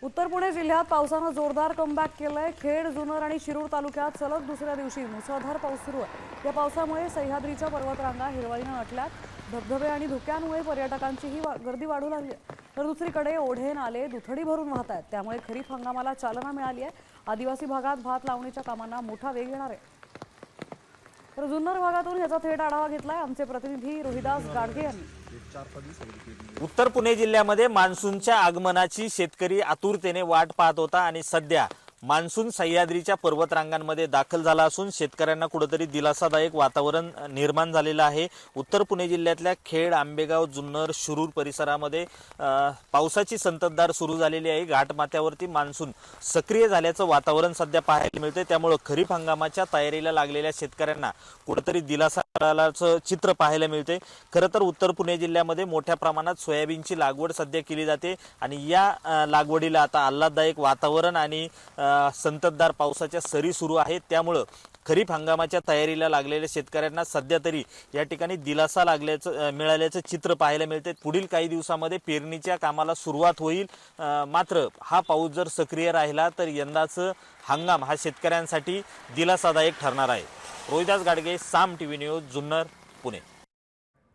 उत्तर पुणे जिल्ह्यात पावसानं जोरदार कमबॅक केलंय। खेड, जुन्नर आणि शिरूर तालुक्यात सलग दुसऱ्या दिवशी मुसळधार पाऊस सुरू आहे। या पावसामुळे सह्याद्रीच्या पर्वतरांगा हिरवळीनं नटल्यात। धबधबे आणि धुक्यांमुळे पर्यटकांचीही गर्दी वाढू लागली आहे। तर दुसरीकडे ओढे, नाले दुथडी भरून वाहत आहेत। त्यामुळे खरीप हंगामाला चालना मिळाली आहे। आदिवासी भागात भात लावणीच्या कामांना मोठा वेग येणार आहे। तर जुन्नर भागातून याचा थेट आढावा घेतलाय आमचे प्रतिनिधी रोहिदास गाडगे यांनी। उत्तर पुणे जिल्ह्यामध्ये मान्सूनच्या आगमनाची शेतकरी आतुरतेने वाट पाहत होता आणि सध्या मान्सून सह्याद्रीच्या पर्वतरांगांमध्ये दाखल झाला असून शेतकऱ्यांना कुठेतरी दिलासादायक वातावरण निर्माण झालेलं आहे। उत्तर पुणे जिल्ह्यातल्या खेड, आंबेगाव, जुन्नर, शिरूर परिसरामध्ये पावसाची संततधार सुरू झालेली आहे। घाटमाथ्यावरती मान्सून सक्रिय झाल्याचं वातावरण सध्या पाहायला मिळते। त्यामुळे खरीप हंगामाच्या तयारीला लागलेल्या शेतकऱ्यांना कुठेतरी दिलासा मिळाल्याचं चित्र पाहायला मिळते। खरं तर उत्तर पुणे जिल्ह्यामध्ये मोठ्या प्रमाणात सोयाबीनची लागवड सध्या केली जाते आणि या लागवडीला आता आल्हाददायक वातावरण आणि संततधार पावसाच्या सरी सुरू आहेत। त्यामुळे खरीप हंगामाच्या तयारीला लागलेल्या शेतकऱ्यांना सध्या तरी या ठिकाणी दिलासा मिळाल्याचं चित्र पाहायला मिळते। पुढील काही दिवसामध्ये पेरणीच्या कामाला सुरुवात होईल। मात्र हा पाऊस जर सक्रिय राहिला तर यंदाचं हंगाम हा शेतकऱ्यांसाठी दिलासादायक ठरणार आहे। रोहिदास गाडगे, साम टीव्ही न्यूज, जुन्नर, पुणे।